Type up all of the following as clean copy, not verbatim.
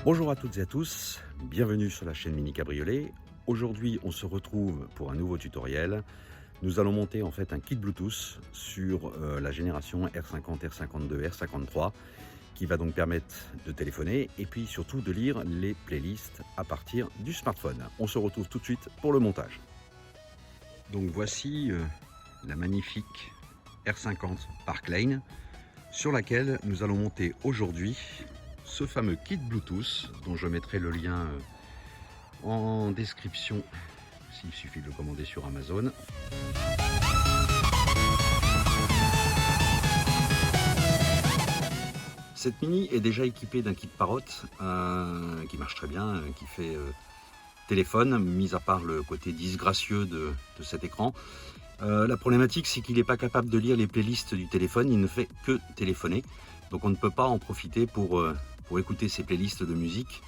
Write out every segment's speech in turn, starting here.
Bonjour à toutes et à tous, bienvenue sur la chaîne Mini Cabriolet. Aujourd'hui on se retrouve pour un nouveau tutoriel. Nous allons monter en fait un kit Bluetooth sur la génération R50, R52, R53 qui va donc permettre de téléphoner et puis surtout de lire les playlists à partir du smartphone. On se retrouve tout de suite pour le montage. Donc voici la magnifique R50 Park Lane sur laquelle nous allons monter aujourd'hui ce fameux kit Bluetooth dont je mettrai le lien en description s'il suffit de le commander sur Amazon. Cette Mini est déjà équipée d'un kit Parrot qui marche très bien, qui fait téléphone, mis à part le côté disgracieux de cet écran. La problématique, c'est qu'il n'est pas capable de lire les playlists du téléphone, il ne fait que téléphoner. Donc on ne peut pas en profiter pour écouter ces playlists de musique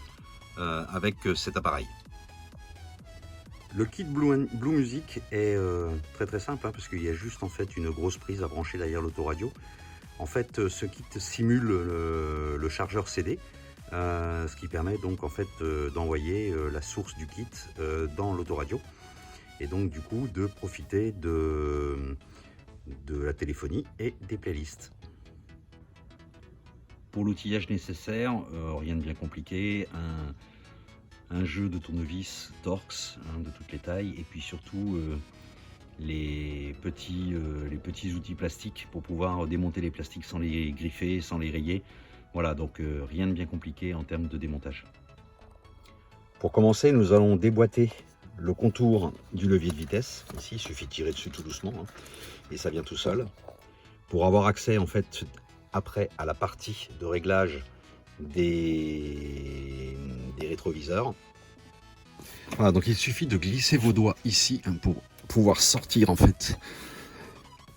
avec cet appareil. Le kit Blue Music est très simple parce qu'il y a juste en fait une grosse prise à brancher derrière l'autoradio. En fait, ce kit simule le chargeur CD, ce qui permet donc en fait d'envoyer la source du kit dans l'autoradio et donc du coup de profiter de la téléphonie et des playlists. Pour l'outillage nécessaire, rien de bien compliqué, un jeu de tournevis Torx de toutes les tailles et puis surtout les petits outils plastiques pour pouvoir démonter les plastiques sans les griffer, sans les rayer. Voilà, donc rien de bien compliqué en termes de démontage. Pour commencer, nous allons déboîter le contour du levier de vitesse. Ici, il suffit de tirer dessus tout doucement et ça vient tout seul. Pour avoir accès en fait après à la partie de réglage des rétroviseurs. Voilà, donc il suffit de glisser vos doigts ici pour pouvoir sortir en fait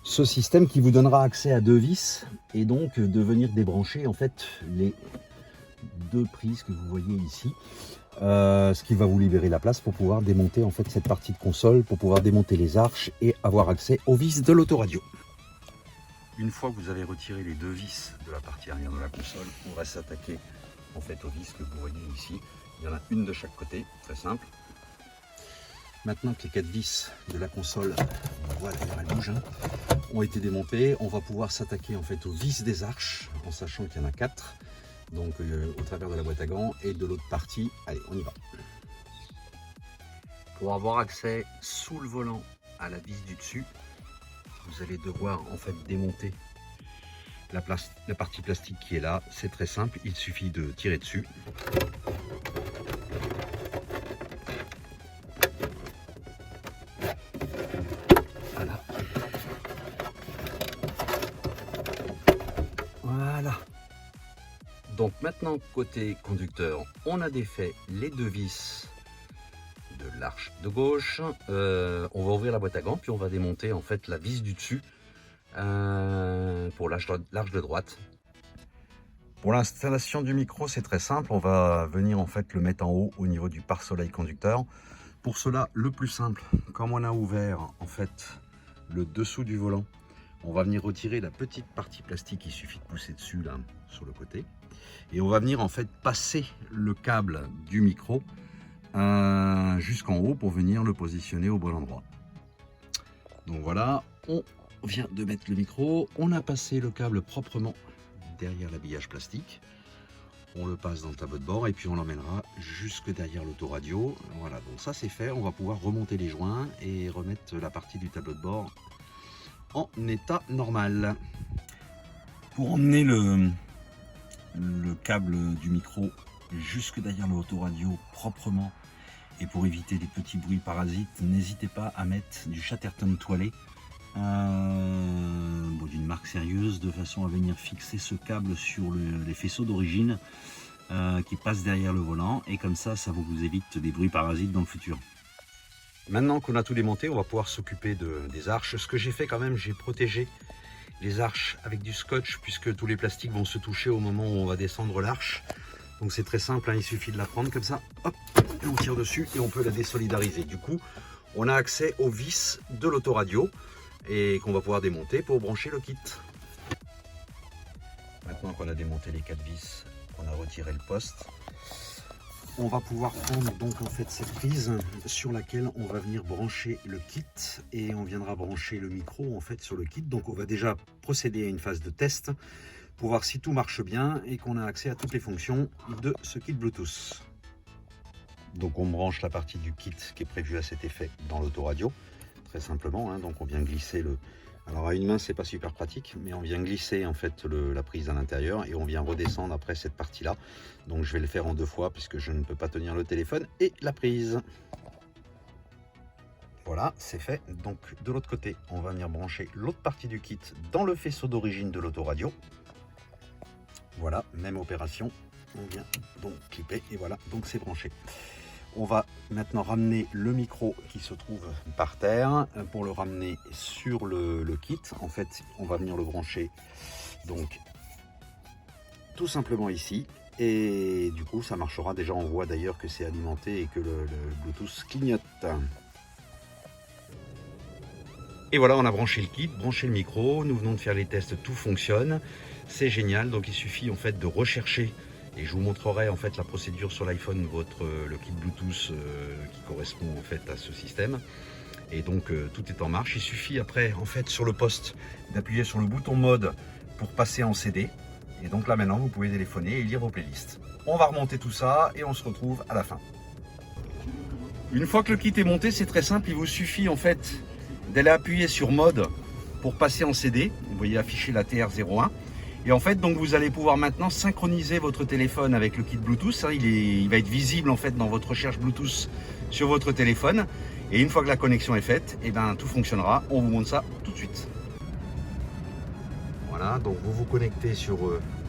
ce système qui vous donnera accès à deux vis et donc de venir débrancher en fait les deux prises que vous voyez ici. Ce qui va vous libérer la place pour pouvoir démonter en fait cette partie de console, pour pouvoir démonter les arches et avoir accès aux vis de l'autoradio. Une fois que vous avez retiré les deux vis de la partie arrière de la console, on va s'attaquer en fait aux vis que vous voyez ici. Il y en a une de chaque côté, très simple. Maintenant que les quatre vis de la console, voilà, elles bougent, ont été démontées, on va pouvoir s'attaquer en fait aux vis des arches, en sachant qu'il y en a quatre, donc au travers de la boîte à gants et de l'autre partie. Allez, on y va. Pour avoir accès sous le volant à la vis du dessus, vous allez devoir en fait démonter la partie plastique qui est là. C'est très simple, il suffit de tirer dessus. Voilà. Voilà. Donc maintenant, côté conducteur, on a défait les deux vis de l'arche de gauche. On va ouvrir la boîte à gants, puis on va démonter en fait la vis du dessus pour l'arche de droite. Pour l'installation du micro, c'est très simple. On va venir en fait le mettre en haut au niveau du pare-soleil conducteur. Pour cela, le plus simple, comme on a ouvert en fait le dessous du volant, on va venir retirer la petite partie plastique. Il suffit de pousser dessus là sur le côté et on va venir en fait passer le câble du micro jusqu'en haut pour venir le positionner au bon endroit. Donc voilà, on vient de mettre le micro, on a passé le câble proprement derrière l'habillage plastique, on le passe dans le tableau de bord et puis on l'emmènera jusque derrière l'autoradio. Voilà, donc ça c'est fait, on va pouvoir remonter les joints et remettre la partie du tableau de bord en état normal. Pour emmener le câble du micro jusque derrière l'autoradio proprement et pour éviter les petits bruits parasites, n'hésitez pas à mettre du Chatterton toilé d'une marque sérieuse, de façon à venir fixer ce câble sur les faisceaux d'origine qui passent derrière le volant, et comme ça, ça vous évite des bruits parasites dans le futur. Maintenant qu'on a tout démonté, on va pouvoir s'occuper des arches. Ce que j'ai fait quand même, j'ai protégé les arches avec du scotch puisque tous les plastiques vont se toucher au moment où on va descendre l'arche. Donc c'est très simple, il suffit de la prendre comme ça, hop, et on tire dessus et on peut la désolidariser. Du coup, on a accès aux vis de l'autoradio et qu'on va pouvoir démonter pour brancher le kit. Maintenant qu'on a démonté les 4 vis, on a retiré le poste, on va pouvoir prendre donc en fait cette prise sur laquelle on va venir brancher le kit et on viendra brancher le micro en fait sur le kit. Donc on va déjà procéder à une phase de test pour voir si tout marche bien et qu'on a accès à toutes les fonctions de ce kit Bluetooth. Donc on branche la partie du kit qui est prévue à cet effet dans l'autoradio, très simplement, hein. Donc on vient glisser le... Alors à une main c'est pas super pratique, mais on vient glisser en fait la prise à l'intérieur et on vient redescendre après cette partie là. Donc je vais le faire en 2 fois puisque je ne peux pas tenir le téléphone et la prise. Voilà, c'est fait. Donc de l'autre côté, on va venir brancher l'autre partie du kit dans le faisceau d'origine de l'autoradio. Voilà, même opération. On vient donc clipper et voilà, donc c'est branché. On va maintenant ramener le micro qui se trouve par terre pour le ramener sur le kit. En fait, on va venir le brancher donc tout simplement ici. Et du coup, ça marchera. Déjà, on voit d'ailleurs que c'est alimenté et que le Bluetooth clignote. Et voilà, on a branché le kit, branché le micro. Nous venons de faire les tests, tout fonctionne. C'est génial. Donc, il suffit en fait de rechercher. Et je vous montrerai en fait la procédure sur l'iPhone, le kit Bluetooth qui correspond en fait à ce système. Et donc tout est en marche. Il suffit après en fait sur le poste d'appuyer sur le bouton mode pour passer en CD. Et donc là maintenant vous pouvez téléphoner et lire vos playlists. On va remonter tout ça et on se retrouve à la fin. Une fois que le kit est monté, c'est très simple. Il vous suffit en fait d'aller appuyer sur mode pour passer en CD. Vous voyez afficher la TR01. Et en fait, donc vous allez pouvoir maintenant synchroniser votre téléphone avec le kit Bluetooth. Il va être visible en fait dans votre recherche Bluetooth sur votre téléphone. Et une fois que la connexion est faite, et ben tout fonctionnera. On vous montre ça tout de suite. Voilà, donc vous vous connectez sur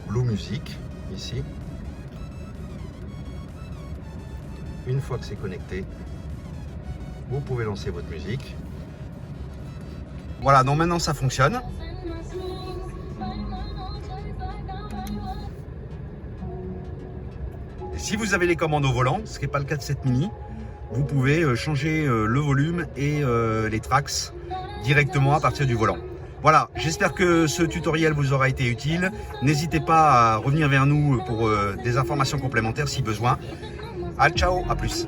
Blue Music ici. Une fois que c'est connecté, vous pouvez lancer votre musique. Voilà, donc maintenant ça fonctionne. Si vous avez les commandes au volant, ce qui n'est pas le cas de cette Mini, vous pouvez changer le volume et les tracks directement à partir du volant. Voilà, j'espère que ce tutoriel vous aura été utile. N'hésitez pas à revenir vers nous pour des informations complémentaires si besoin. Allez, ciao, à plus.